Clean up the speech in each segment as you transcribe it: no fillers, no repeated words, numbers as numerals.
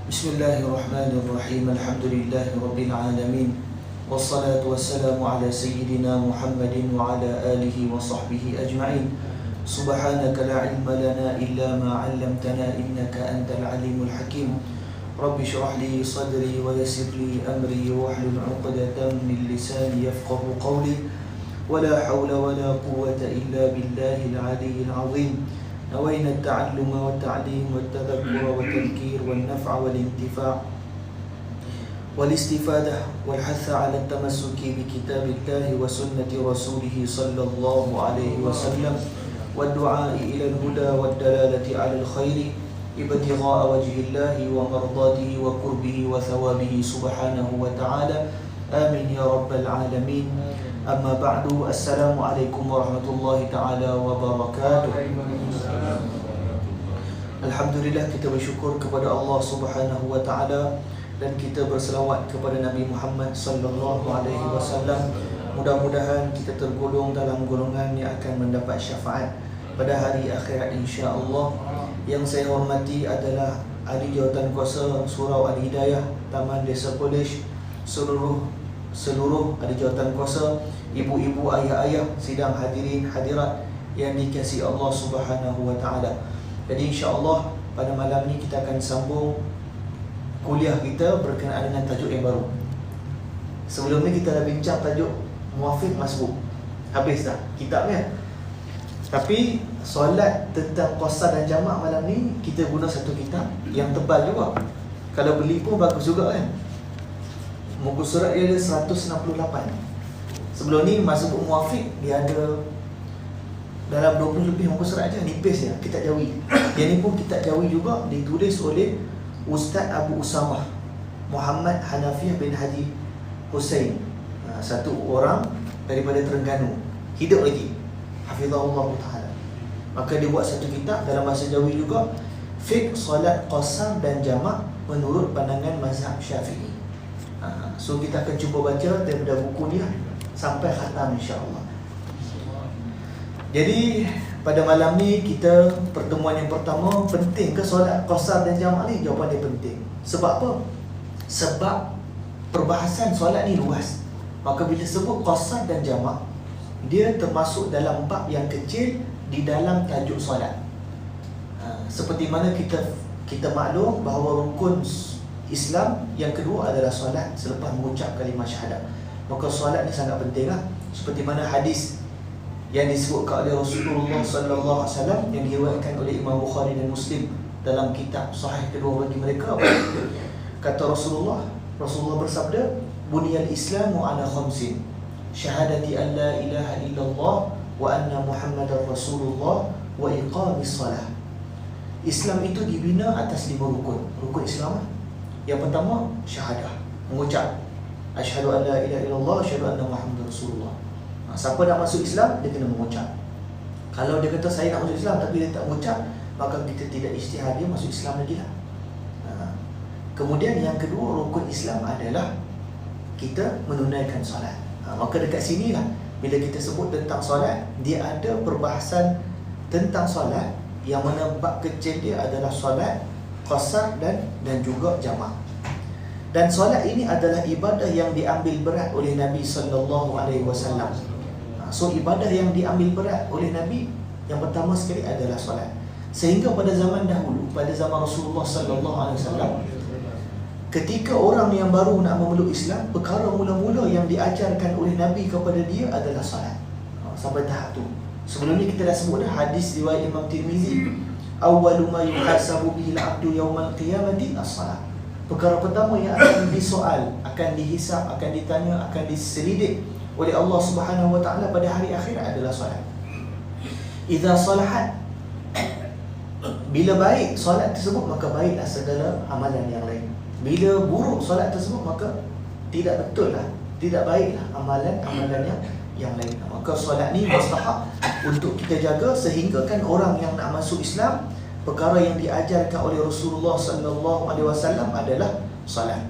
Bismillahirrahmanirrahim. Alhamdulillahi rabbil alamin. Wassalatu wassalamu ala sayyidina Muhammadin wa ala alihi wa sahbihi ajma'in. Subhanaka la ilma lana illa ma 'allamtana innaka antal alimul hakim. Rabbi shrah li sadri wa yassir li amri wahlul 'uqdatam min lisani yafqahu qawli. Wala hawla wala quwwata illa billahil 'aliyyil 'azim. نوينا التعلم والتعليم والتذكر والتذكير والنفع والانتفاع والاستفادة والحث على التمسك بكتاب الله وسنة رسوله صلى الله عليه وسلم والدعاء إلى الهدى والدلالة على الخير ابتغاء وجه الله ومرضاته وقربه وثوابه سبحانه وتعالى آمين يا رب العالمين. Amma ba'du, Assalamualaikum warahmatullahi ta'ala wabarakatuh. Alhamdulillah, kita bersyukur kepada Allah subhanahu wa ta'ala dan kita berselawat kepada Nabi Muhammad sallallahu alaihi wasallam. Mudah-mudahan kita tergolong dalam golongan yang akan mendapat syafaat pada hari akhirat insya-Allah. Yang saya hormati adalah Ahli Jawatankuasa Surau Al-Hidayah Taman Desa Polis, seluruh ahli jawatankuasa, ibu-ibu, ayah-ayah, sidang hadirin hadirat yang dikasihi Allah Subhanahu wa taala. Jadi insya-Allah pada malam ni kita akan sambung kuliah kita berkenaan dengan tajuk yang baru. Sebelum ni kita dah bincang tajuk Muwafiq Masbuk. Habis dah kitabnya. Tapi solat tentang qasar dan jamak malam ni kita guna satu kitab yang tebal juga. Kalau beli pun bagus juga kan. Muka surat dia ada 168. Sebelum ni Masbuk Muwafiq dia ada dalam 20 lebih muka surat je, nipis je, kitab Jawi. Yang ni pun kitab Jawi juga, ditulis oleh Ustaz Abu Usamah Muhammad Hanafiah bin Haji Hussein, satu orang daripada Terengganu, hidup lagi, hafizahullah ta'ala. Maka dia buat satu kitab dalam bahasa Jawi juga, Fiqh Salat Qasar dan Jamak menurut pandangan mazhab Syafi'i. So kita akan cuba baca daripada buku dia sampai khatam insya-Allah. Jadi pada malam ni kita pertemuan yang pertama, penting ke solat qasar dan jamak ni? Jawapan dia penting. Sebab apa? Sebab perbahasan solat ni luas. Maka bila sebut qasar dan jamak, dia termasuk dalam bab yang kecil di dalam tajuk solat. Seperti mana kita maklum bahawa rukun Islam yang kedua adalah solat selepas mengucap kalimah syahadat. Maka solat ni sangat penting lah. Seperti mana hadis yang disebutkan oleh Rasulullah sallallahu alaihi wasallam yang diriwayatkan oleh Imam Bukhari dan Muslim dalam kitab sahih kedua bagi mereka. Kata Rasulullah bersabda, "Buniyal Islamu ala khamsin. Syahadati an la ilaha illallah wa anna Muhammadar Rasulullah wa iqamis salah." Islam itu dibina atas 5 rukun. Rukun Islam yang pertama syahadah, mengucap asyhadu an la ilaha illallah, asyhadu anna Muhammadar Rasulullah. Siapa nak masuk Islam, dia kena mengucap. Kalau dia kata saya nak masuk Islam tapi dia tak mengucap, maka kita tidak isytihad dia masuk Islam lagi lah. Kemudian yang kedua, rukun Islam adalah kita menunaikan solat. Maka dekat sinilah bila kita sebut tentang solat, dia ada perbahasan tentang solat yang mana bab kecil dia adalah solat qasar dan juga jamak. Dan solat ini adalah ibadah yang diambil berat oleh Nabi sallallahu alaihi wasallam. So ibadah yang diambil berat oleh Nabi yang pertama sekali adalah solat. Sehingga pada zaman dahulu, pada zaman Rasulullah sallallahu alaihi wasallam, ketika orang yang baru nak memeluk Islam, perkara mula-mula yang diajarkan oleh Nabi kepada dia adalah solat. Sampai tahap tu. Sebelum ni kita dah sebut dah hadis riwayat Imam Tirmizi, awwalu ma yuhasabu bihi al-'abdu yawmal qiyamati as-salat. Perkara pertama yang akan disoal, akan dihisap, akan ditanya, akan diselidik oleh Allah Subhanahu wa taala pada hari akhirat adalah solat. Idza salahat, bila baik solat tersebut, maka baiklah segala amalan yang lain. Bila buruk solat tersebut, maka tidak betul lah, tidak baiklah amalan-amalan yang lain. Maka solat ni mustahab untuk kita jaga, sehingga kan orang yang nak masuk Islam, perkara yang diajarkan oleh Rasulullah sallallahu alaihi wasallam adalah solat.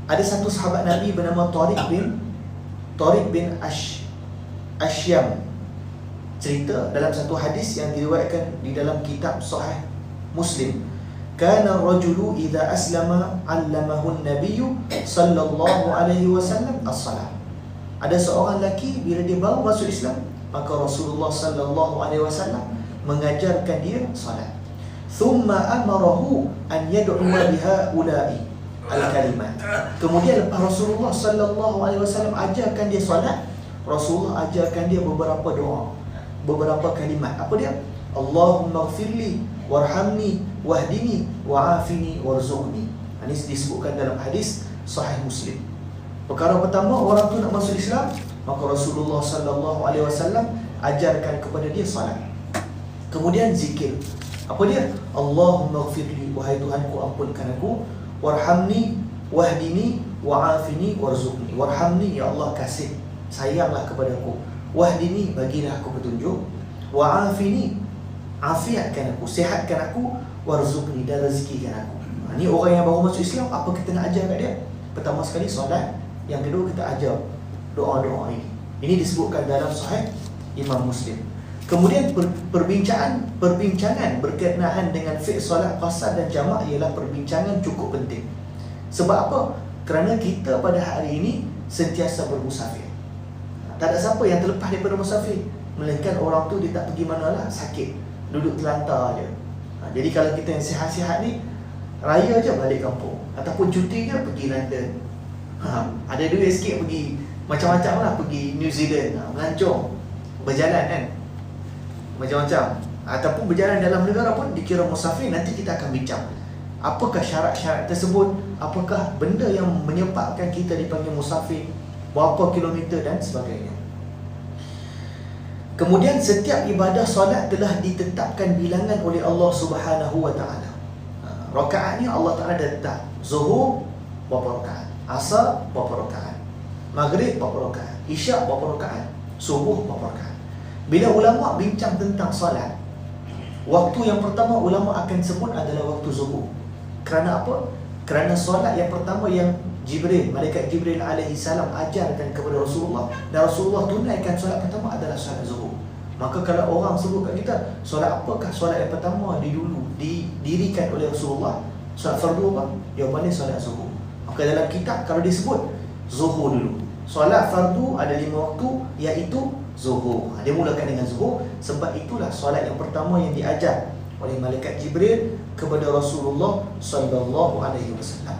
Ada satu sahabat Nabi bernama Tariq bin Ashyam cerita dalam satu hadis yang diriwayatkan di dalam kitab Sahih Muslim. kana ar-rajulu idza aslama 'allamahu an-nabiy sallallahu alaihi wasallam as-salah. Ada seorang lelaki bila dia baru masuk Islam, maka Rasulullah sallallahu alaihi wasallam mengajarkan dia salat. Thumma amarahu an yad'u biha ulai al-kalimat. Kemudian lepas Rasulullah sallallahu alaihi wasallam ajarkan dia salat, Rasulullah ajarkan dia beberapa doa, beberapa kalimat. Apa dia? Allahumma ighfirli warhamni wahdini wa'afini warzuqni. Ini disebutkan dalam hadis Sahih Muslim. Perkara pertama, orang tu nak masuk Islam, maka Rasulullah sallallahu alaihi wasallam ajarkan kepada dia salat. Kemudian zikir. Apa dia? Allahumma ighfirli, wahai Tuhanku ampunkan aku, warhamni wahdini wa'afini warzuqni. Warhamni, ya Allah kasih sayanglah kepada aku. Wahdini, bagilah aku petunjuk. Wa'afini, afiatkan aku, sihatkan aku. Warzuqni, dan rezekikan aku. Ini orang yang baru masuk Islam, apa kita nak ajar kat dia? Pertama sekali solat, yang kedua kita ajar doa-doa ini. Ini disebutkan dalam Sahih Imam Muslim. Kemudian perbincangan berkenaan dengan fiqh solat qasar dan jamak ialah perbincangan cukup penting. Sebab apa? Kerana kita pada hari ini sentiasa bermusafir. Tak ada siapa yang terlepas daripada musafir, melainkan orang tu dia tak pergi manalah, sakit, duduk terlantar je. Jadi kalau kita yang sihat-sihat ni, raya je balik kampung, ataupun cuti je pergi London. Ada duit sikit pergi macam-macam lah, pergi New Zealand, melancong, berjalan kan, macam-macam. Ataupun berjalan dalam negara pun dikira musafir. Nanti kita akan bincang apakah syarat-syarat tersebut, apakah benda yang menyebabkan kita dipanggil musafir, berapa kilometer dan sebagainya. Kemudian setiap ibadah solat telah ditetapkan bilangan oleh Allah Subhanahu wa taala. Rakaat ni Allah Taala dah letak. Zuhur berapa rakaat, asar berapa rakaat, maghrib berapa rakaat, isyak berapa rakaat, subuh berapa rakaat. Bila ulama bincang tentang solat, waktu yang pertama ulama akan sebut adalah waktu zuhur. Kerana apa? Kerana solat yang pertama yang Malaikat Jibril alaihi salam ajarkan kepada Rasulullah, dan Rasulullah tunaikan solat pertama adalah solat zuhur. Maka kalau orang sebut kat kita, solat apakah solat yang pertama didirikan oleh Rasulullah? Solat fardu apa? Jawapannya solat zuhur. Maka dalam kitab kalau disebut zuhur dulu. Solat fardu ada 5 waktu, iaitu zuhur. Dia mulakan dengan zuhur, sebab itulah solat yang pertama yang diajar oleh Malaikat Jibril kepada Rasulullah sallallahu alaihi wasallam.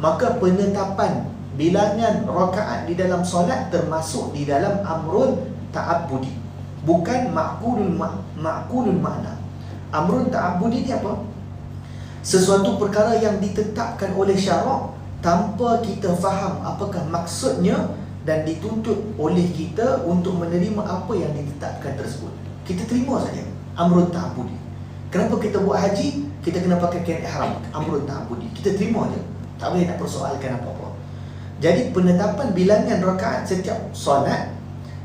Maka penetapan bilangan rakaat di dalam solat termasuk di dalam amrun ta'abbudi, bukan ma'kulul makna. Amrun ta'abbudi ni apa? Sesuatu perkara yang ditetapkan oleh syarak tanpa kita faham apakah maksudnya, dan dituntut oleh kita untuk menerima apa yang ditetapkan tersebut. Kita terima saja. Amrun ta'abbudi. Kenapa kita buat haji? Kita kena pakai kain ihram. Amrun ta'abbudi. Kita terima je, tak boleh nak persoalkan apa-apa. Jadi penetapan bilangan rakaat setiap solat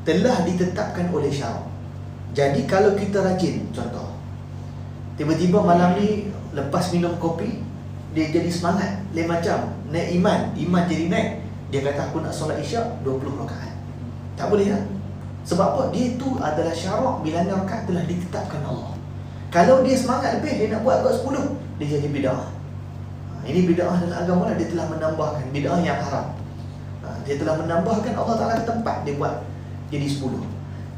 telah ditetapkan oleh syarak. Jadi kalau kita rajin, contoh, tiba-tiba malam ni lepas minum kopi, dia jadi semangat, lain macam, naik iman jadi naik. Dia kata aku nak solat isyak 20 rakaat. Tak boleh lah. Sebab apa? Dia tu adalah syarak, bilangan rakaat telah ditetapkan Allah. Kalau dia semangat lebih, dia nak buat kat 10, dia jadi bid'ah. Ini bid'ah dalam agama lah, dia telah menambahkan bid'ah yang haram. Dia telah menambahkan, Allah Ta'ala tempat dia buat jadi 10.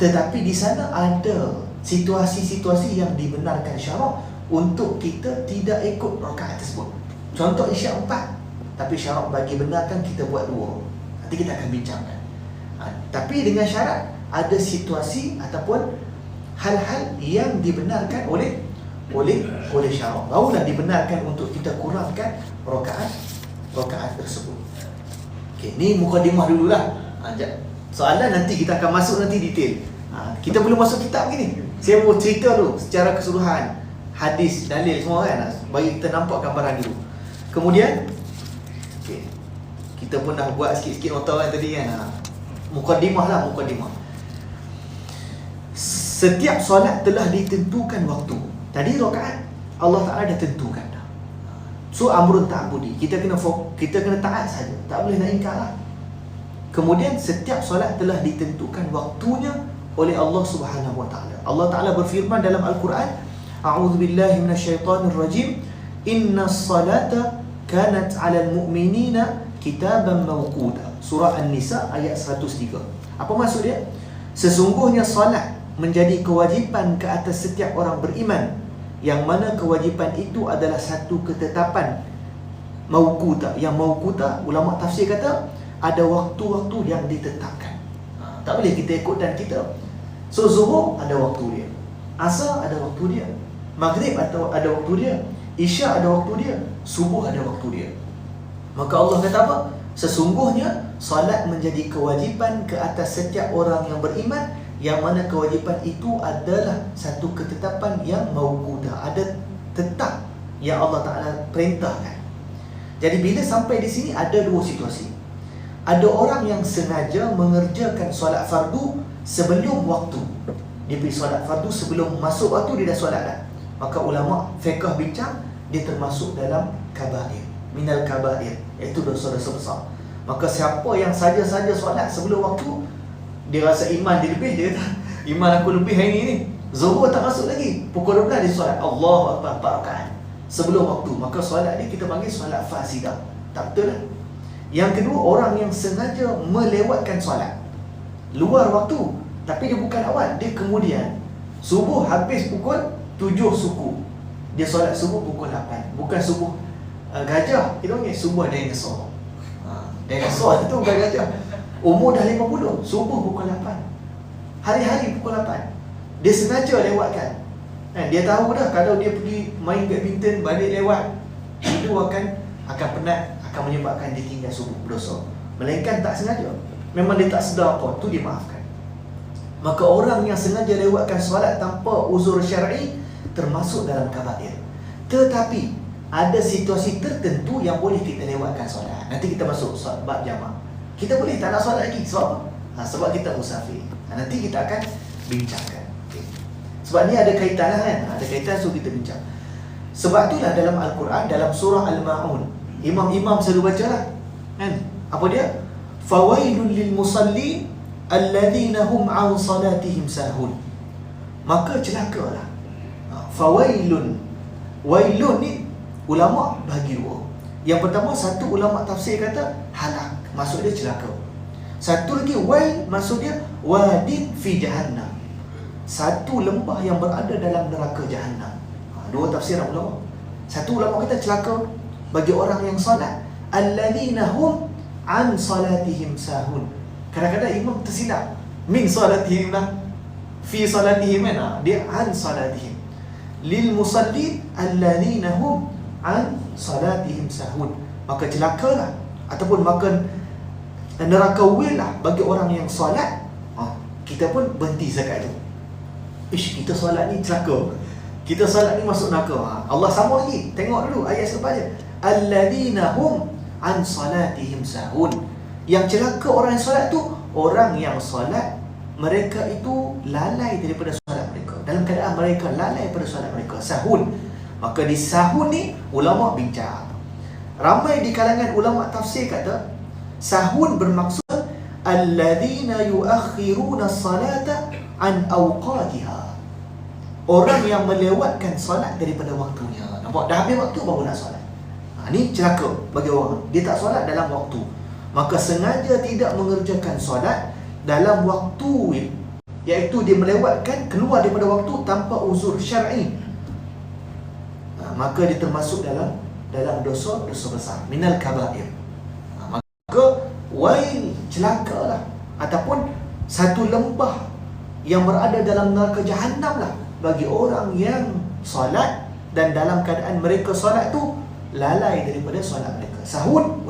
Tetapi di sana ada situasi-situasi yang dibenarkan syarak untuk kita tidak ikut rakaat tersebut. Contoh isyak 4, tapi syarak bagi benarkan kita buat 2. Nanti kita akan bincangkan. Tapi dengan syarat ada situasi ataupun hal-hal yang dibenarkan oleh syarak, barulah dibenarkan untuk kita kurangkan rakaat tersebut. Okey, ni mukadimah dululah. Soalan nanti kita akan masuk nanti detail. Kita belum masuk kitab gini. Saya mau cerita dulu secara keseluruhan, hadis, dalil semua kan, bagi kita nampak gambaran dulu. Kemudian okey, kita pun dah buat sikit-sikit nota kan tadi kan. Mukadimah lah, mukadimah. Setiap solat telah ditentukan waktu. Tadi rakaat Allah Ta'ala dah tentukan dah. So amrun ta'budi, kita kena taat saja, tak boleh nak ingkar lah. Kemudian setiap solat telah ditentukan waktunya oleh Allah Subhanahu Wa Ta'ala. Allah Ta'ala berfirman dalam Al-Quran, A'udzubillahi minasyaitanirrajim, Inna salata kanat 'alal mu'minina kitaban mawquta. Surah An-Nisa ayat 103. Apa maksud dia? Sesungguhnya salat menjadi kewajipan ke atas setiap orang beriman, yang mana kewajipan itu adalah satu ketetapan mawquta. Yang mawquta, ulama tafsir kata ada waktu-waktu yang ditetapkan. Tak boleh kita ikut dan kita. So Zuhur ada waktu dia, Asar ada waktu dia, Maghrib ada waktu dia, Isya ada waktu dia, Subuh ada waktu dia. Maka Allah kata apa? Sesungguhnya salat menjadi kewajipan ke atas setiap orang yang beriman, yang mana kewajipan itu adalah satu ketetapan yang mawquta, ada tetap yang Allah Ta'ala perintahkan. Jadi bila sampai di sini ada dua situasi. Ada orang yang sengaja mengerjakan solat fardu sebelum waktu. Dia pergi solat fardu sebelum masuk waktu, dia dah solat dah. Maka ulama fiqh bincang, dia termasuk dalam kabair, minal kabair, iaitu dosa-dosa besar. Maka siapa yang saja-saja solat sebelum waktu, dia rasa iman dia lebih, dia kata iman aku lebih hari ni. Zuhur tak masuk lagi, pukul 12 dia solat Allahu Akbar 4 rakaat sebelum waktu, maka solat dia kita panggil solat fasidah. Tak betul lah. Yang kedua, orang yang sengaja melewatkan solat luar waktu, tapi dia bukan awal, dia kemudian. Subuh habis pukul 7 suku, dia solat subuh pukul 8. Bukan subuh gajah, kita panggil subuh dinosaur. Dinosaur itu bukan gajah. Umur dah 50, subuh pukul 8, hari-hari pukul 8. Dia sengaja lewatkan. Dia tahu dah kalau dia pergi main badminton balik lewat, itu akan penat, akan menyebabkan dia tinggal subuh, berdosa. Melainkan tak sengaja, memang dia tak sedar apa, tu dia maafkan. Maka orang yang sengaja lewatkan solat tanpa uzur syar'i termasuk dalam kabair. Tetapi ada situasi tertentu yang boleh kita lewatkan solat. Nanti kita masuk solat bab jamak. Kita boleh tak nak solat lagi, sebab apa? Sebab kita musafir. Nanti kita akan bincangkan. Sebab ni ada kaitan lah kan, ada kaitan, so kita bincang. Sebab itulah dalam Al-Quran, dalam surah Al-Ma'un, imam-imam selalu baca lah kan? Apa dia? Fawailul lil musallin alladhina hum an salatihim sahun. Maka celakalah. Fawailun, wailun ni ulama bagi dua. Yang pertama, satu ulama tafsir kata halak, maksud dia celaka. Satu lagi wail, maksud dia wadin fi jahannam, satu lembah yang berada dalam neraka jahannam. Dua tafsiran ulama. Satu ulama kata celaka bagi orang yang salat, alladzina hum an salatihim sahun. Kadang-kadang imam tersilap, min salatihim lah, fi salatihim mana, dia an salatihim. Lil musallin alladzina hum an salatihim sahun. Maka celakalah, ataupun maka neraka wil lah bagi orang yang salat. Kita pun berhenti zakat tu. Kita solat ni celaka, kita solat ni masuk neraka. Allah sama lagi. Tengok dulu ayat selepasnya. Alladzina hum an salatihim sahun. Yang celaka orang yang solat tu, orang yang solat mereka itu lalai daripada solat mereka, dalam keadaan mereka lalai pada solat mereka, sahun. Maka di sahun ni ulama bincang. Ramai di kalangan ulama tafsir kata sahun bermaksud alladzina yuakhiruna salata an awqatiha. Orang yang melewatkan solat daripada waktunya. Nampak? Dah habis waktu baru nak solat. Ni celaka bagi orang. Dia tak solat dalam waktu. Maka sengaja tidak mengerjakan solat dalam waktu, iaitu dia melewatkan, keluar daripada waktu tanpa uzur syar'i. Maka dia termasuk dalam dosa besar, minal kabair. Maka wail, celakalah, ataupun satu lembah yang berada dalam neraka jahannam lah bagi orang yang solat dan dalam keadaan mereka solat tu lalai daripada solat mereka. Sahun,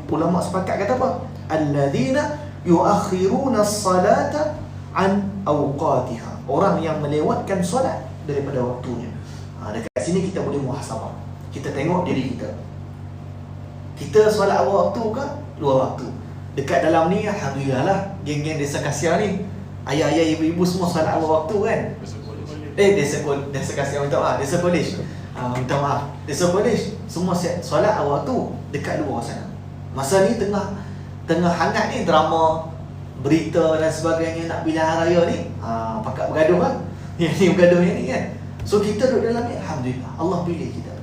ulama sepakat kata apa? Alladzina yuakhiruna as-salata an awqatiha. Orang yang melewatkan solat daripada waktunya. Dekat sini kita boleh muhasabah. Kita tengok diri kita. Kita solat awal waktu ke luar waktu? Dekat dalam ni alhamdulillah lah, geng-geng desa Kasia ni, ayah-ayah, ibu-ibu semua solat awal waktu kan. Desa Kasia, minta maaf, desa College, minta maaf, desa College semua solat awal waktu dekat luar sana. Masa ni tengah hangat ni drama, berita dan sebagainya nak pilihan raya ni, pakat bergaduh kan. Yang ni bergaduh yang ni kan. So kita duduk dalam ni, alhamdulillah Allah pilih kita.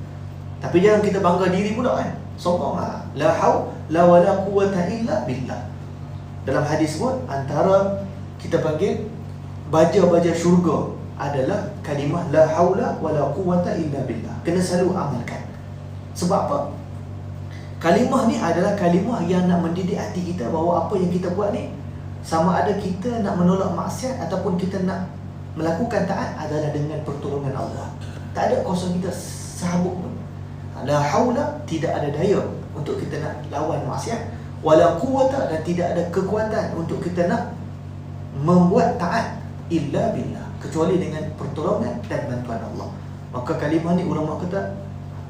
Tapi jangan kita bangga diri pula kan. Sombong lah. La haula wala quwwata illa billah. Dalam hadis pun antara kita panggil baja-baja syurga adalah kalimah la haula wala quwwata illa billah. Kena selalu amalkan. Sebab apa? Kalimah ni adalah kalimah yang nak mendidik hati kita bahawa apa yang kita buat ni, sama ada kita nak menolak maksiat ataupun kita nak melakukan taat, adalah dengan pertolongan Allah. Tak ada kuasa kita sehabuk pun. La haula, tidak ada daya untuk kita nak lawan maksiat, wala quwwata, dan tidak ada kekuatan untuk kita nak membuat taat, illa billah, kecuali dengan pertolongan dan bantuan Allah. Maka kalimah ni ulama kata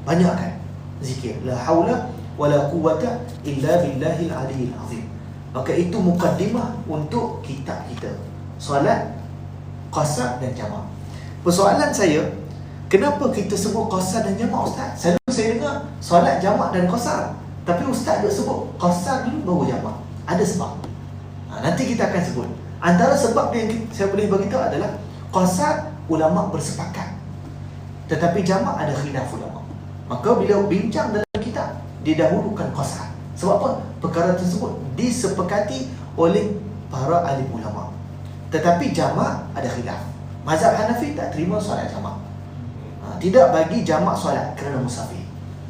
banyakkan zikir la haula wala quwwata illa billahil aliyil azim. Maka itu mukaddimah untuk kitab kita, solat, qasar dan jamak. Persoalan saya, kenapa kita sebut qasar dan jamak, Ustaz? Selalu saya dengar solat, jamak dan qasar, tapi Ustaz duk sebut qasar dulu baru jamak. Ada sebab. Nanti kita akan sebut. Antara sebab yang saya boleh beritahu adalah qasar ulama bersepakat, tetapi jamak ada khilaf ulama. Maka bila bincang dalam kitab, didahulukan qasar. Sebab apa? Perkara tersebut disepakati oleh para alim ulama. Tetapi jamak ada khilaf. Mazhab Hanafi tak terima solat jamak. Tidak bagi jamak solat kerana musafir.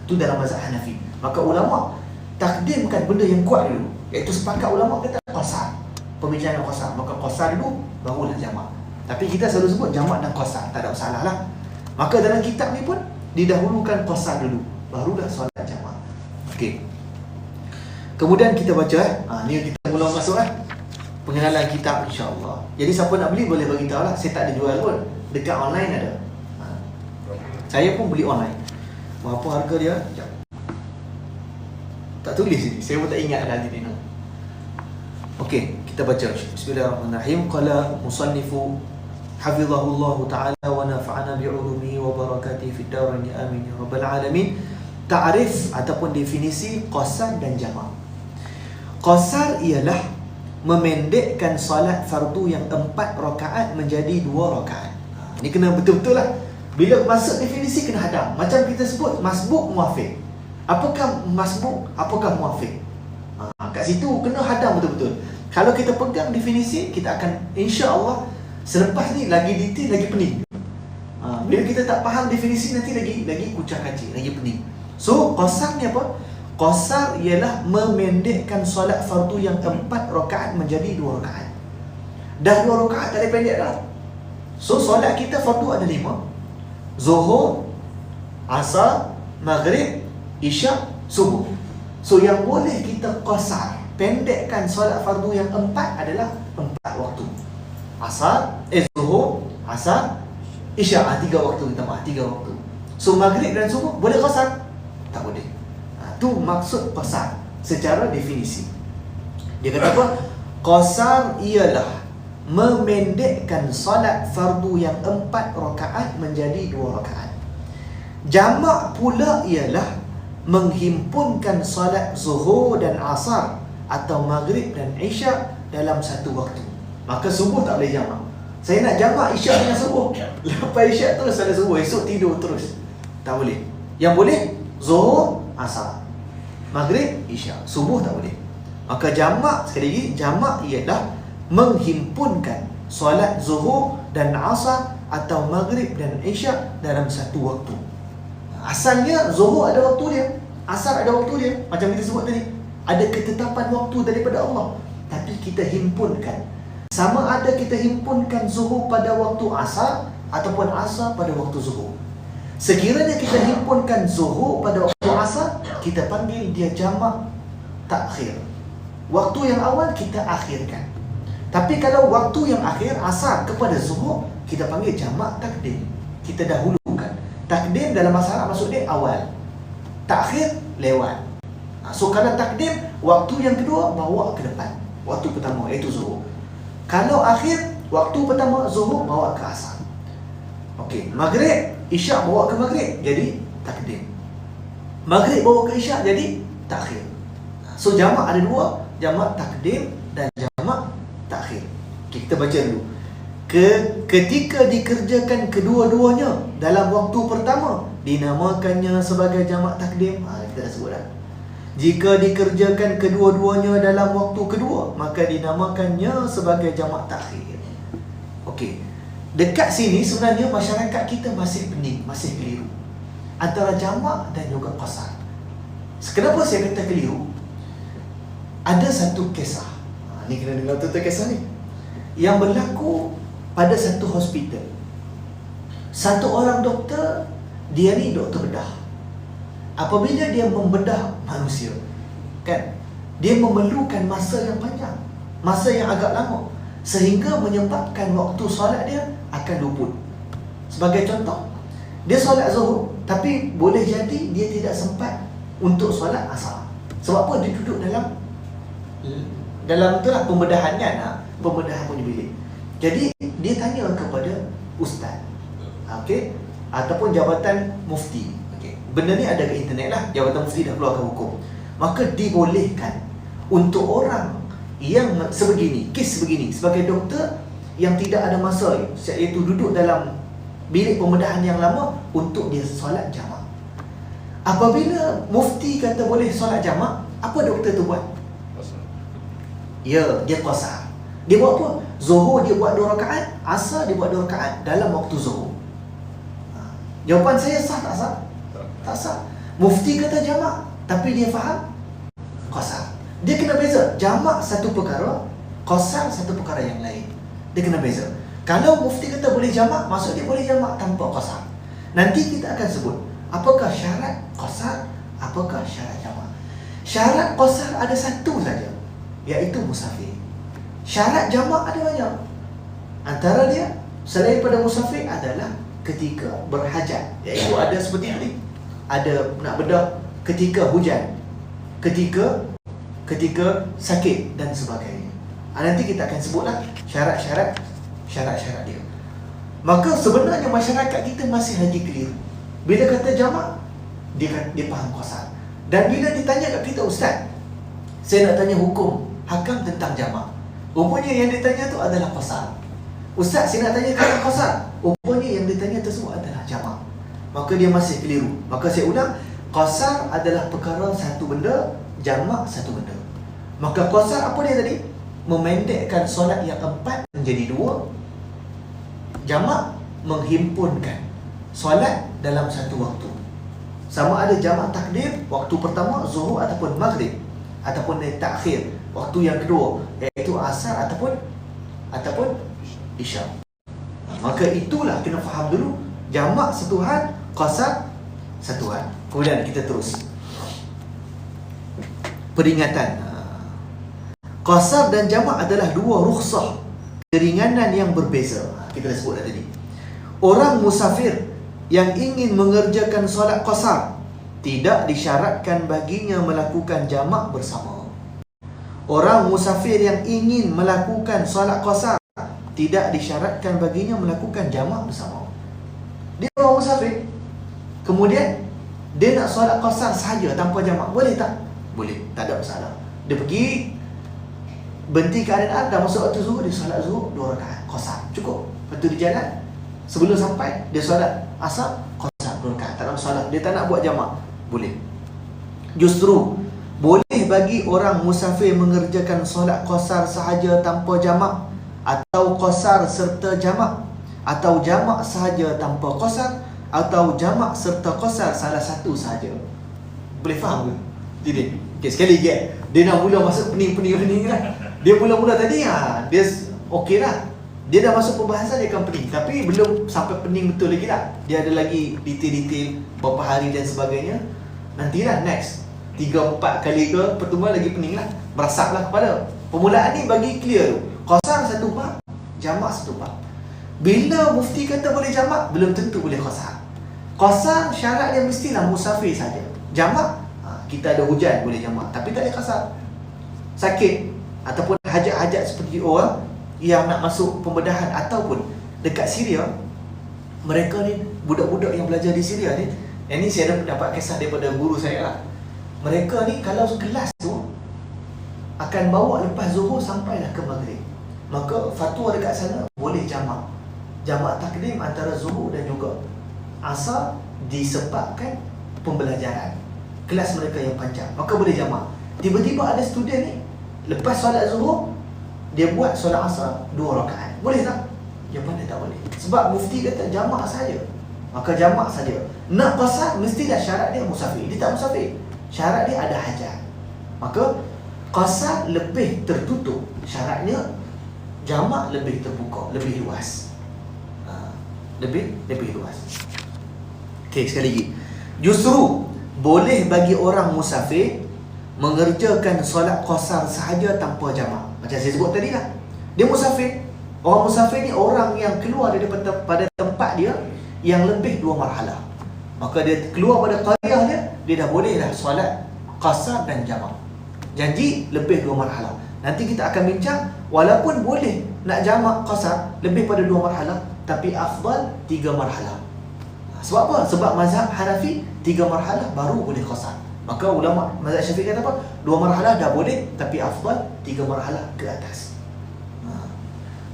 Itu dalam mazhab Hanafi. Maka ulama takdimkan benda yang kuat dulu, iaitu sepakat ulama kata qasar. Pembincangan qasar, maka qasar dulu barulah jamak. Tapi kita selalu sebut jamak dan qasar, tak ada masalah lah. Maka dalam kitab ni pun didahulukan qasar dulu, barulah solat jamak. Okey. Kemudian kita baca ni kita mula masuk pengenalan kitab, insya-Allah. Jadi siapa nak beli boleh bagi tahu lah. Saya tak ada jual pun. Dekat online ada. Saya pun beli online. Berapa harga dia? Sekejap. Tak tulis ni. Saya pun tak ingat dah nanti ni. Okey, kita baca. Bismillahirrahmanirrahim. Qala musannifu hafizahullahu ta'ala wa nafa'ana bi'ulumihi wa barakatihi fid darain amin ya rabbal alamin. Ta'rif ataupun definisi qasar dan jamak. Qasar ialah memendekkan solat fardu yang 4 rakaat menjadi 2 rakaat. Ini kena betul-betul lah. Bila masuk definisi kena hadam. Macam kita sebut masbuk muafiq. Apakah masbuk? Apakah muafiq? Kat situ kena hadam betul-betul. Kalau kita pegang definisi, kita akan insya-Allah selepas ni lagi detail, lagi pening. Bila kita tak faham definisi, nanti lagi kucak kacir, lagi pening. So, qasar ni apa? Qasar ialah memendekkan solat fardu yang 4 rakaat menjadi 2 rakaat. Dah 2 rakaat tak ada pendek dah. So, solat kita fardu ada 5. Zuhur, Asar, Maghrib, Isyak, Subuh. So, yang boleh kita qasar, pendekkan solat fardu yang 4 adalah 4 waktu. Zuhur, Asar, Isyak. 3 waktu, minta maaf, 3 waktu. So, Maghrib dan Subuh boleh qasar? Tak boleh. Itu maksud qasar secara definisi. Dia kata apa? Qasar ialah memendekkan solat fardu yang 4 rakaat menjadi 2 rakaat. Jamak pula ialah menghimpunkan solat zuhur dan asar atau maghrib dan isyak dalam satu waktu. Maka subuh tak boleh jamak. Saya nak jamak isyak dengan subuh. Lepas isyak terus ada subuh, esok tidur terus. Tak boleh. Yang boleh zuhur, asar, maghrib, isyak. Subuh tak boleh. Maka jamak, sekali lagi, jamak ialah menghimpunkan solat zuhur dan asar atau maghrib dan isyak dalam satu waktu. Asalnya zuhur ada waktu dia, asar ada waktu dia. Macam kita sebut tadi, ada ketetapan waktu daripada Allah. Tapi kita himpunkan. Sama ada kita himpunkan zuhur pada waktu asar ataupun asar pada waktu zuhur. Sekiranya kita himpunkan zuhur pada waktu asar, kita panggil dia jamak takhir. Waktu yang awal kita akhirkan. Tapi kalau waktu yang akhir, asar kepada zuhur, kita panggil jamak takdim. Kita dahulukan. Takdim dalam bahasa Arab maksud dia awal. Takhir lewat. So kalau takdim, waktu yang kedua bawa ke depan. Waktu pertama iaitu zuhur. Kalau akhir, waktu pertama zuhur bawa ke asar. Okey, maghrib, isyak bawa ke maghrib, jadi takdim. Maghrib bawa ke isyak, jadi takhir. So jamak ada 2, jamak takdim dan jamak takhir. Okay, kita baca dulu. Ketika dikerjakan kedua-duanya dalam waktu pertama, dinamakannya sebagai jamak takdim. Kita dah sebut dah. Jika dikerjakan kedua-duanya dalam waktu kedua, maka dinamakannya sebagai jamak takhir. Okey. Dekat sini sebenarnya masyarakat kita masih pening, masih keliru antara jamak dan juga qasar. Kenapa saya kata keliru? Ada satu kisah. Ni kena dengar betul-betul kisah ni. Yang berlaku pada satu hospital. Satu orang doktor, dia ni doktor bedah. Apabila dia membedah manusia, kan, dia memerlukan masa yang panjang, masa yang agak lama, sehingga menyebabkan waktu solat dia akan luput. Sebagai contoh, dia solat zuhur, tapi boleh jadi dia tidak sempat untuk solat asar. Sebab apa? Dia duduk dalam itulah pembedahan kan, pembedahan punya bilik. Jadi dia tanya kepada ustaz, okey, ataupun jabatan mufti. Okey, benda ni ada ke internet lah, jabatan mufti dah keluarkan hukum. Maka dibolehkan untuk orang yang sebegini, kes sebegini, sebagai doktor yang tidak ada masa, iaitu duduk dalam bilik pembedahan yang lama, untuk dia solat jamak. Apabila mufti kata boleh solat jamak, apa doktor tu buat? Ya, dia qasar. Dia buat apa? Zuhur dia buat 2 rakaat, asar dia buat 2 rakaat dalam waktu zuhur. Jawapan saya sah tak sah? Tak sah. Mufti kata jamak, tapi dia faham qasar. Dia kena beza. Jamak satu perkara, qasar satu perkara yang lain. Dia kena beza. Kalau mufti kata boleh jamak, maksud dia boleh jamak tanpa qasar. Nanti kita akan sebut apakah syarat qasar, apakah syarat jamak. Syarat qasar ada satu saja, iaitu musafir. Syarat jamak ada banyak. Antara dia, selain pada musafir, adalah ketika berhajat, iaitu ada seperti ini, ada nak bedah ketika hujan, ketika sakit dan sebagainya. Nanti kita akan sebutlah syarat-syarat dia. Maka sebenarnya masyarakat kita masih lagi keliru. Bila kata jamak, dia faham qasar. Dan bila ditanya kat kita, ustaz, saya nak tanya hukum hakam tentang jamak, rupanya yang ditanya tu adalah qasar. Ustaz, saya nak tanya tentang qasar, rupanya yang ditanya tersebut adalah jamak. Maka dia masih keliru. Maka saya ulang, qasar adalah perkara satu benda, jamak satu benda. Maka qasar apa dia tadi? Memendekkan solat yang 4 menjadi 2. Jamak menghimpunkan solat dalam satu waktu. Sama ada jamak takdim, waktu pertama zuhur ataupun maghrib, ataupun takhir, waktu yang kedua, iaitu asar ataupun isya. Maka itulah kena faham dulu, jamak satu hal, qasar satu hal. Kemudian kita terus. Peringatan. Qasar dan jamak adalah 2 rukhsah, keringanan yang berbeza. Kita dah sebut dah tadi. Orang musafir yang ingin mengerjakan solat qasar, tidak disyaratkan baginya melakukan jamak bersama. Orang musafir yang ingin melakukan solat qasar, tidak disyaratkan baginya melakukan jamak bersama. Dia orang musafir, kemudian dia nak solat qasar sahaja tanpa jamak, boleh tak? Boleh, tak ada masalah. Dia pergi, berhenti keadaan, dah masuk waktu zuhur, dia solat zuhur 2 rakaat qasar, cukup. Lepas tu dia jalan, sebelum sampai dia solat asar qasar 2 rakaat, tak ada masalah. Dia tak nak buat jamak, boleh. Justru boleh bagi orang musafir mengerjakan solat qasar sahaja tanpa jamak, atau qasar serta jamak, atau jamak sahaja tanpa qasar, atau jamak serta qasar salah satu sahaja. Boleh faham ke? Tidak. Okay, sekali lagi dia nak mula masuk pening lah. Dia mula-mula tadi dia okey lah, dia dah masuk pembahasan, dia akan pening, tapi belum sampai pening betul lagi lah. Dia ada lagi detail-detail berapa hari dan sebagainya. Nantilah next 3-4 kali ke pertemuan lagi pening lah, merasaplah kepala. Permulaan ni bagi clear tu, qasar satu bab, jamak satu bab. Bila mufti kata boleh jamak, belum tentu boleh qasar. Qasar syarat dia mestilah musafir saja. Jamak, kita ada hujan boleh jamak, tapi tak boleh qasar. Sakit ataupun hajat-hajat seperti orang yang nak masuk pembedahan, ataupun dekat Syria, mereka ni budak-budak yang belajar di Syria ni, yang ni saya dapat kisah daripada guru saya lah. Mereka ni kalau kelas tu akan bawa lepas zuhur sampailah ke maghrib. maka fatwa dekat sana boleh jamak. Jamak takdim antara zuhur dan juga asar disebabkan pembelajaran kelas mereka yang panjang, maka boleh jamak. Tiba-tiba ada student ni lepas solat zuhur dia buat solat asar 2 rakaat, boleh tak? Jawapan dia tak boleh. Sebab mufti kata jamak saja, maka jamak saja. Nak qasar mestilah syarat dia musafir. Dia tak musafir, syarat dia ada hajat, maka qasar lebih tertutup syaratnya, jamak lebih terbuka, lebih luas. Lebih luas. Okey, sekali lagi. Justru boleh bagi orang musafir mengerjakan solat qasar sahaja tanpa jamak. Macam saya sebut tadi lah, dia musafir. Orang musafir ni orang yang keluar daripada tempat dia yang lebih 2 marhalah. Maka dia keluar pada qaryah dia dah boleh dah solat qasar dan jamak. Janji lebih 2 marhalah. Nanti kita akan bincang, walaupun boleh nak jamak qasar lebih pada 2 marhalah, tapi afdal 3 marhalah. Sebab apa? Sebab mazhab Hanafi 3 marhalah baru boleh qasar. Maka ulama mazhab Syafi'i kata apa? 2 marhalah dah boleh, tapi afdal 3 marhalah ke atas.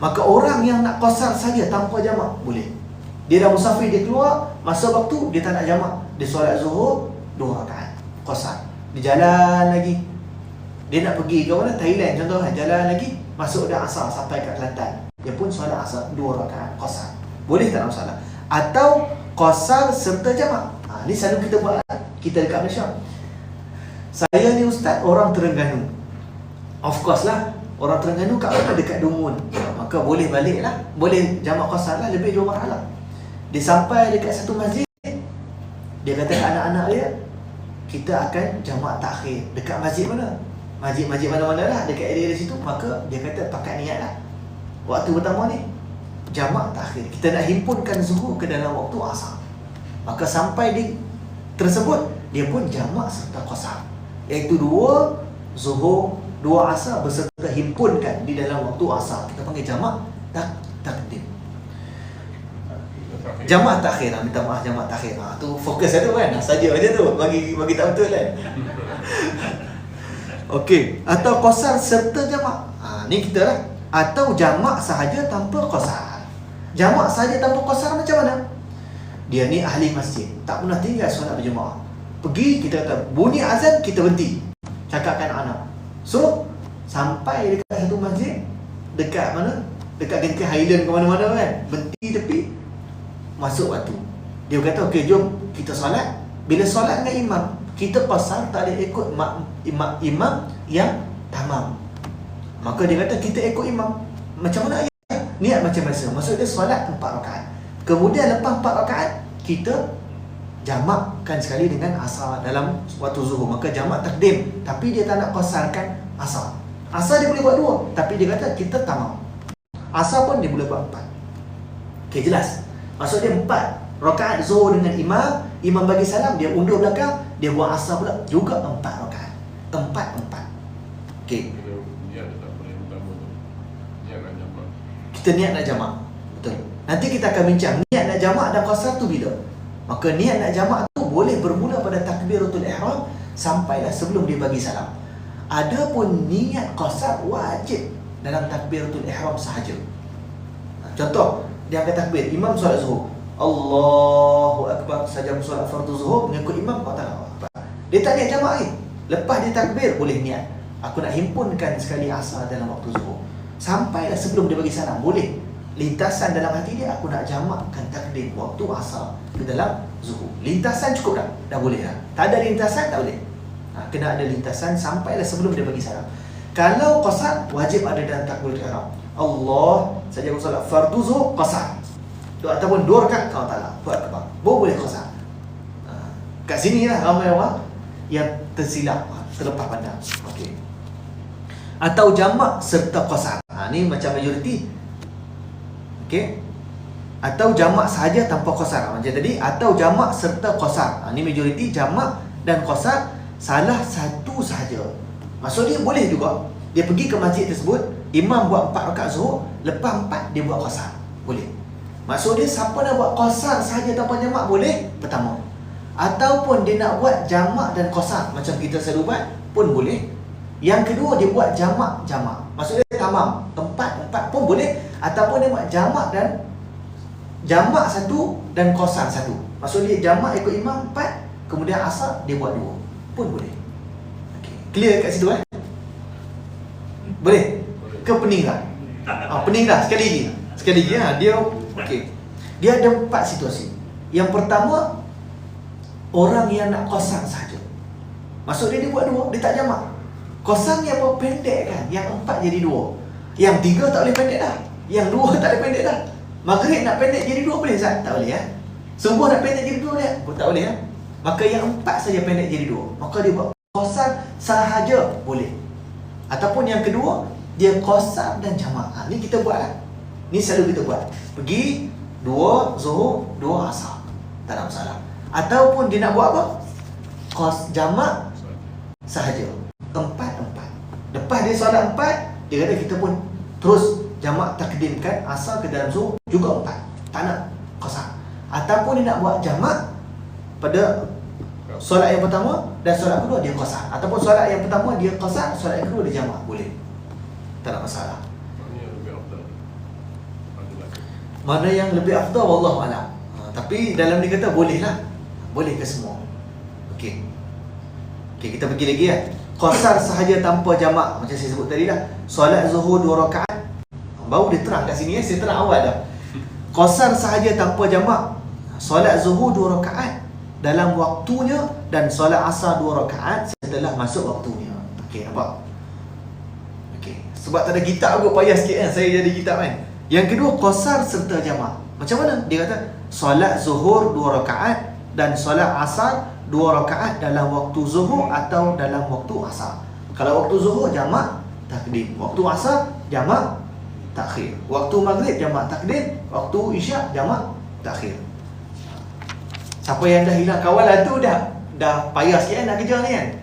Maka orang yang nak qasar saja tanpa jamak boleh. Dia dah musafir, dia keluar, masa waktu dia tak nak jamak, dia solat zuhur 2 rakaat qasar. Dia jalan lagi, dia nak pergi ke mana? Thailand contohnya, jalan lagi masuk dah asar sampai kat Kelantan, dia pun solat asar 2 rakaat qasar. Boleh tak, masalah. Atau qasar serta jamak. Ni selalu kita buat, kita dekat Malaysia. Saya ni ustaz orang Terengganu. Of course lah, orang Terengganu kat mana? Dekat Dungun. Maka boleh balik lah, boleh jamak qasar lah, lebih 2 marhalah. Dia sampai dekat satu masjid, dia kata ke anak-anak dia, kita akan jamak takhir. Dekat masjid mana? Masjid mana-mana lah dekat area di situ. Maka dia kata pakat niat lah, waktu pertama ni jamak takhir, kita nak himpunkan zuhur ke dalam waktu asar. Maka sampai di tersebut, dia pun jamak serta qasar, iaitu 2 zuhur 2 asar berserta himpunkan di dalam waktu asar. Kita panggil jamak takdim. Jamak takhir, minta maaf, jamak takhir. Tu fokus ada kan, saja aja tu, bagi tak betul kan. Okey, atau qasar serta jamak. Ni kita lah. Atau jamak sahaja tanpa qasar. Jamak sahaja tanpa qasar macam mana? Dia ni ahli masjid, tak pernah tinggal solat berjemaah. Pergi, kita kata bunyi azan, kita berhenti, cakapkan anak. So sampai dekat satu masjid, dekat mana? Dekat Genting Highland ke mana-mana kan, berhenti tepi, masuk waktu. Dia kata okey, jom kita solat. Bila solat dengan imam, kita qasar, tak boleh ikut imam yang tamam. Maka dia kata kita ikut imam. Macam mana ya? Niat macam biasa. Maksud dia solat 4 rakaat. Kemudian lepas 4 rakaat, kita jamakkan sekali dengan asar dalam waktu zuhur. Maka jamak takdim, tapi dia tak nak qasarkan asar. Asar dia boleh buat 2, tapi dia kata kita tamam. Asar pun dia boleh buat 4. Okey, jelas. Maksud dia 4 rakaat zuhur dengan imam, imam bagi salam, dia undur belakang, dia buat asar pula juga 4 rakaat. 4. Okey. Kita niat nak jamak. Betul. Nanti kita akan bincang niat nak jamak dan qasar tu bila. Maka niat nak jamak tu boleh bermula pada takbiratul ihram sampailah sebelum dia bagi salam. Adapun niat qasar wajib dalam takbiratul ihram sahaja. Contoh, dia angkat takbir, imam solat zuhur, Allahu Akbar, saja solat fardu zuhur mengikut imam, dia tak niat jamak lagi. Lepas dia takbir, boleh niat, aku nak himpunkan sekali asar dalam waktu zuhur. Sampailah sebelum dia bagi salam, boleh. Lintasan dalam hati dia, aku nak jamakkan takdim waktu asar ke dalam zuhur. Lintasan cukup dah? Dah boleh dah. Tak ada lintasan, tak boleh. Kena ada lintasan sampailah sebelum dia bagi salam. Kalau qasar, wajib ada dalam takbiratul ihram. Allah, saja aku solat fardu zuhur, qasar. Ataupun 2 rakaat, kau tak lah, buat apa? Boleh qasar. Kat sini lah ramai orang yang tersilap, terlepas pandang. Okey. Atau jamak serta qasar. Ni macam majoriti. Okey. Atau jamak sahaja tanpa qasar. Macam tadi, atau jamak serta qasar. Ni majoriti, jamak dan qasar salah satu sahaja. Maksud dia boleh juga. Dia pergi ke masjid tersebut, imam buat 4 rakaat zuhur, lepas 4 dia buat qasar. Boleh. Maksud dia siapa nak buat qasar sahaja tanpa jamak boleh, pertama. Ataupun dia nak buat jamak dan qasar macam kita selalu buat pun boleh. Yang kedua, dia buat jamak. Maksud dia tamam, empat pun boleh. Ataupun dia buat jamak satu dan qasar satu. Maksud dia jamak ikut imam 4, kemudian asar dia buat 2 pun boleh. Okay. Clear kat situ Boleh? Ke pening tak? Pening dah sekali lagi dia okey. Dia ada 4 situasi. Yang pertama, orang yang nak qasar sahaja. Maksud dia buat 2, dia tak jamak. Qasar ni apa? Pendek kan? Yang 4 jadi 2. Yang 3 tak boleh pendek dah. Yang 2 tak boleh pendek dah. Maghrib nak pendek jadi 2 boleh Ustaz? Tak boleh Subuh nak pendek jadi 2 boleh? Tak boleh Maka yang 4 saja pendek jadi 2. Maka dia buat qasar sahaja boleh. Ataupun yang kedua, dia qasar dan jamak. Ni kita buat Ni selalu kita buat. Pergi 2 Zuhur, 2 Asar. Tak ada masalah. Ataupun dia nak buat apa? Jamak sahaja. 4. Lepas dia solat 4, dia kata kita pun terus jamak takdimkan asar ke dalam Zuhur juga 4. Tak nak qasar. Ataupun dia nak buat jamak pada solat yang pertama dan solat kedua dia qasar. Ataupun solat yang pertama dia qasar, solat yang kedua dia jamak. Boleh. Tak ada masalah. Mana yang lebih afdal wallahu a'lam. Tapi dalam ni kata boleh lah. Boleh ke semua. Okey, kita pergi lagi qasar sahaja tanpa jamak. Macam saya sebut tadi lah, solat Zuhur 2 rakaat. Baru dia terang kat sini saya terang awal dah. Qasar sahaja tanpa jamak. Solat Zuhur 2 rakaat dalam waktunya dan solat Asar 2 rakaat setelah masuk waktunya. Okey, nampak? Okey, sebab tak ada kitab aku payah sikit saya jadi kitab Yang kedua, qasar serta jamak. Macam mana? Dia kata solat Zuhur 2 rakaat dan solat Asar 2 rakaat dalam waktu Zuhur atau dalam waktu Asar. Kalau waktu Zuhur jamak takdim, waktu Asar jamak takhir, waktu Maghrib jamak takdim, waktu Isyak jamak takhir. Siapa yang dah hilang kawalan tu dah payah sikit nak kejar ni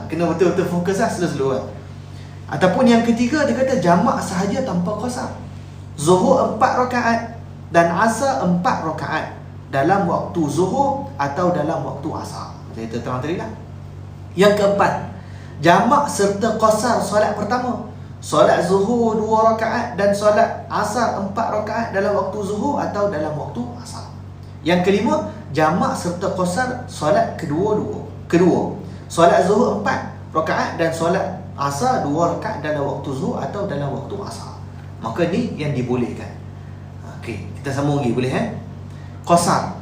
kena betul-betul fokus slow-slow Ataupun yang ketiga, dia kata jamak sahaja tanpa qasar. Zuhur 4 rakaat dan Asar 4 rakaat dalam waktu Zuhur atau dalam waktu Asar. Saya terang tadi lah. Yang keempat, jamak serta qasar solat pertama. Solat Zuhur 2 rakaat dan solat Asar 4 rakaat dalam waktu Zuhur atau dalam waktu Asar. Yang kelima, jamak serta qasar solat kedua. Solat Zuhur 4 rakaat dan solat Asar 2 rakaat dalam waktu Zuhur atau dalam waktu Asar. Maka ni yang dibolehkan. Okey, kita sambung lagi boleh qasar.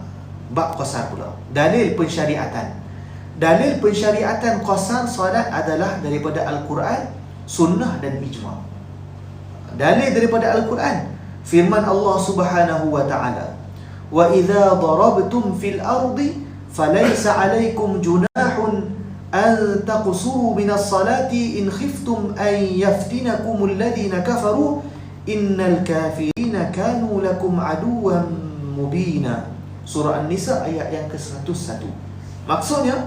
Bab qasar pula. Dalil pensyariatan. Dalil pensyariatan qasar solat adalah daripada Al-Quran, sunnah dan ijma'. Dalil daripada Al-Quran, firman Allah Subhanahu wa ta'ala, "Wa idza darabtum fil ardi falaysa 'alaykum junahun an taqsuru minas salati in khiftum an yaftinakumul ladzina kafaru innal kafirina kanu lakum aduwwan mubina." Surah An-Nisa ayat yang ke-101. Maksudnya,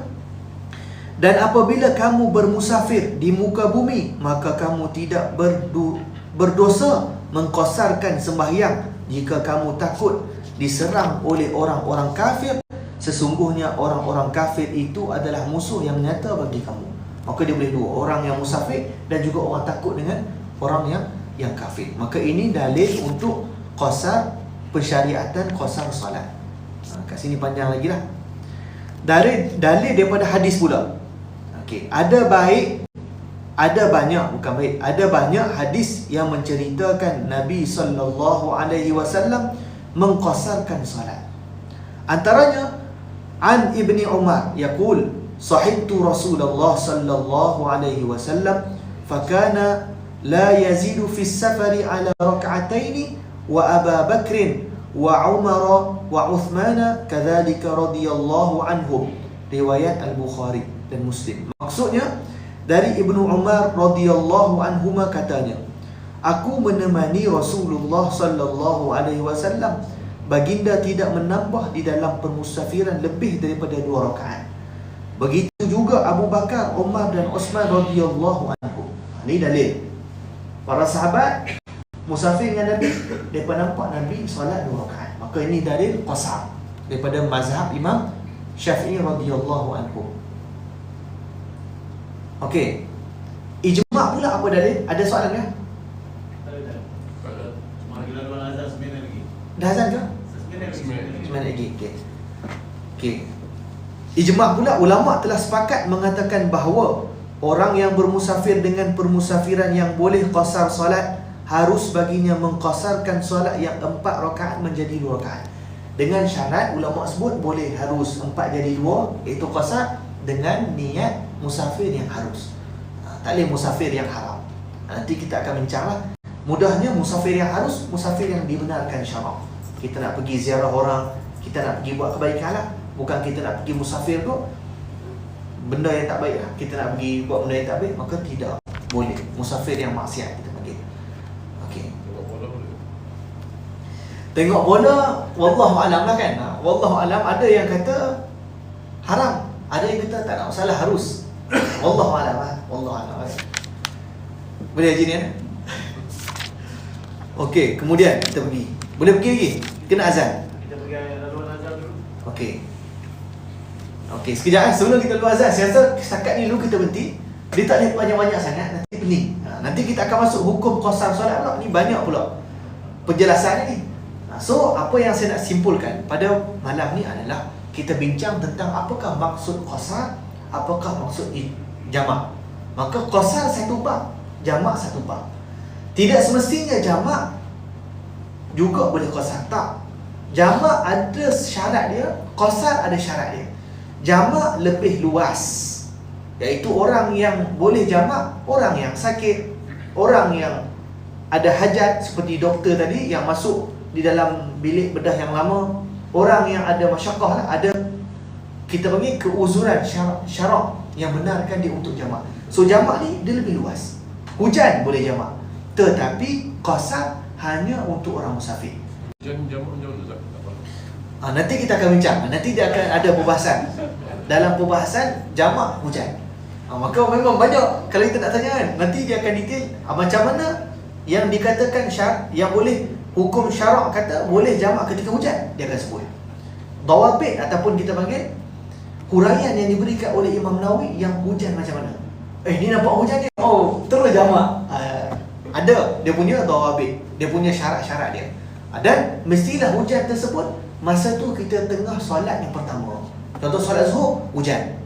dan apabila kamu bermusafir di muka bumi, maka kamu tidak berdosa mengqasarkan sembahyang jika kamu takut diserang oleh orang-orang kafir. Sesungguhnya orang-orang kafir itu adalah musuh yang nyata bagi kamu. Maka dia boleh dua, orang yang musafir dan juga orang takut dengan orang yang kafir. Maka ini dalil untuk qasar, pensyariatan qasar salat. Kat sini panjang lagi lah. Dalil daripada hadis pula. Okey, ada banyak hadis yang menceritakan Nabi SAW mengqasarkan salat. Antaranya an Ibni Umar yaqul sahibtu Rasulullah sallallahu alaihi wasallam fakana la yazidu fi safari ala rak'ataini wa Abu Bakr wa Umar wa Uthman kadzalika radhiyallahu anhum. Riwayat Al-Bukhari dan Muslim. Maksudnya dari Ibnu Umar radhiyallahu anhuma katanya, aku menemani Rasulullah sallallahu alaihi wasallam, baginda tidak menambah di dalam permusafiran lebih daripada 2 rakaat. Begitu juga Abu Bakar, Umar dan Uthman radhiyallahu anhum. Ini dalil. Para sahabat musafir dengan Nabi, mereka nampak Nabi solat 2 rakaat. Maka ini dalil qasar daripada mazhab Imam Syafi'i radhiyallahu anhu. Okey. Ijma' pula apa dalil? Ada soalan kan? Dah azan ke? 9 lagi. Okey. Ijma' pula ulama' telah sepakat mengatakan bahawa orang yang bermusafir dengan permusafiran yang boleh qasar solat, harus baginya mengqasarkan solat yang 4 rakaat menjadi 2 rakaat. Dengan syarat ulama' sebut boleh harus 4 jadi 2, iaitu qasar dengan niat musafir yang harus. Tak boleh musafir yang haram. Nanti kita akan bincanglah. Mudahnya musafir yang harus, musafir yang dibenarkan syarak. Kita nak pergi ziarah orang, kita nak pergi buat kebaikan lah. Bukan kita nak pergi musafir tu benda yang tak baik lah. Kita nak pergi buat benda yang tak baik, maka tidak boleh. Musafir yang maksiat kita panggil. Okey. Tengok bola, wallahu alam lah kan. Wallahu alam, ada yang kata haram, ada yang kata tak ada masalah, harus. Wallahu alam lah. Wallahu alam. Boleh haji ni kan? Okey, kemudian kita pergi. Boleh pergi lagi? Kena azan. Kita pergi laluan azan dulu. Okey. Okey, sekejap sebelum kita laluan azan, saya rasa setakat ni dulu kita berhenti. Dia tak boleh banyak-banyak sangat, nanti pening. Nanti kita akan masuk hukum qasar solat pula. Ni banyak pula penjelasan ni. So, apa yang saya nak simpulkan pada malam ni adalah kita bincang tentang apakah maksud qasar, apakah maksud jamak. Maka qasar satu bab, jamak satu bab. Tidak semestinya jamak juga boleh qasar. Tak. Jamak ada syarat dia, qasar ada syarat dia. Jamak lebih luas, iaitu orang yang boleh jamak, orang yang sakit, orang yang ada hajat seperti doktor tadi yang masuk di dalam bilik bedah yang lama, orang yang ada masyaqqah lah, ada kita panggil keuzuran syarak yang benarkan dia untuk jamak. So jamak ni dia lebih luas. Hujan boleh jamak, tetapi qasar hanya untuk orang musafir. Jamak macam mana tak? Nanti kita akan bincang. Nanti dia akan ada perbahasan. Dalam perbahasan jamak hujan. Maka memang banyak kalau kita nak tanya kan, nanti dia akan detail macam mana yang dikatakan yang boleh hukum syarak kata boleh jamak ketika hujan, dia akan sebut. Dawabit ataupun kita panggil huraian yang diberikan oleh Imam Nawawi yang hujan macam mana. Ni nampak hujan ni, oh terus jamak. Ada dia punya dawabit, dia punya syarat-syarat dia. Dan mestilah hujan tersebut masa tu kita tengah solat yang pertama. Contoh solat zuhur, hujan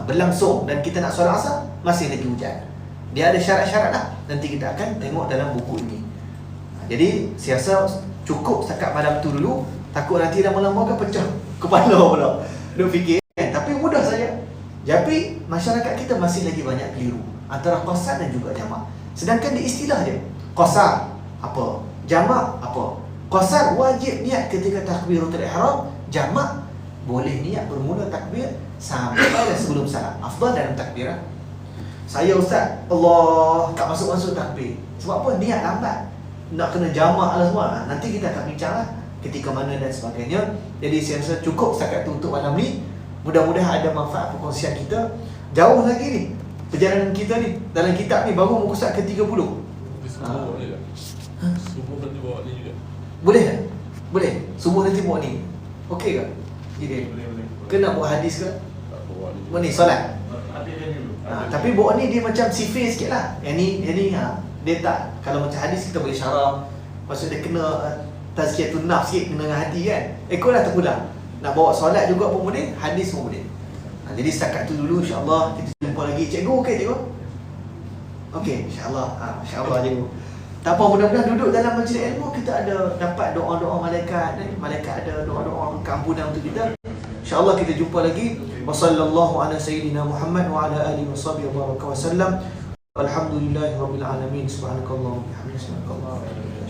berlangsung, dan kita nak solat asar, masih lagi hujan. Dia ada syarat-syarat lah. Nanti kita akan tengok dalam buku ini. Jadi saya rasa cukup setakat malam tu dulu. Takut nanti lama-lama kan pecah kepala pula duk fikir kan. Tapi mudah saja. Tapi masyarakat kita masih lagi banyak keliru antara qasar dan juga jamak. Sedangkan di istilah dia, qasar apa, jamak apa. Qasar wajib niat ketika takbiratul ihram, jamak boleh niat bermula takbir sampai sebelum salam. Afdal dalam takbir. Saya ustaz, Allah tak masuk-masuk takbir. Sebab apa? Niat lambat. Nak kena jamak lah semua. Nanti kita akan bincang lah ketika mana dan sebagainya. Jadi saya rasa cukup setakat tu untuk malam ni. Mudah-mudahan ada manfaat perkongsian kita. Jauh lagi ni perjalanan kita ni. Dalam kitab ni baru muka surat ke-30. Subuh nanti bawa ni juga. Boleh tak? Boleh? Subuh nanti bawa ni. Okey ke? Jadi Boleh. kena buat hadis ke? Tak bawa ni. Mana ni solat? Ada dia dulu. Tapi bawa ni dia macam sifir sikit lah. Yang ni dia tak. Kalau macam hadis kita boleh syarah. Maksud dia kena tazkiyatun nafs sikit, kena dengan hati kan. Kau dah terpulang. Nak bawa solat juga pun boleh, hadis pun boleh. Jadi setakat tu dulu, insyaAllah kita jumpa lagi. Cikgu okey cikgu? Okey, insyaAllah. InsyaAllah cikgu. Tak apa, mudah-mudahan duduk dalam majlis ilmu kita ada dapat doa-doa malaikat. Malaikat ada doa-doa keampunan untuk kita. InsyaAllah kita jumpa lagi. Wassallallahu ala sayyidina Muhammad wa ala alihi wa sahbihi wa baraka wa sallam. Alhamdulillahi rabbil alamin. Subhanakallah wa bihamdika. Subhanakallah wa bihamdika.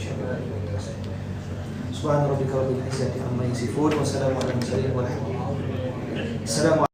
Subhana rabbika rabbil izzati amma yasifun. Wa salamun ala al mursalin walhamdulillah. Assalamualaikum.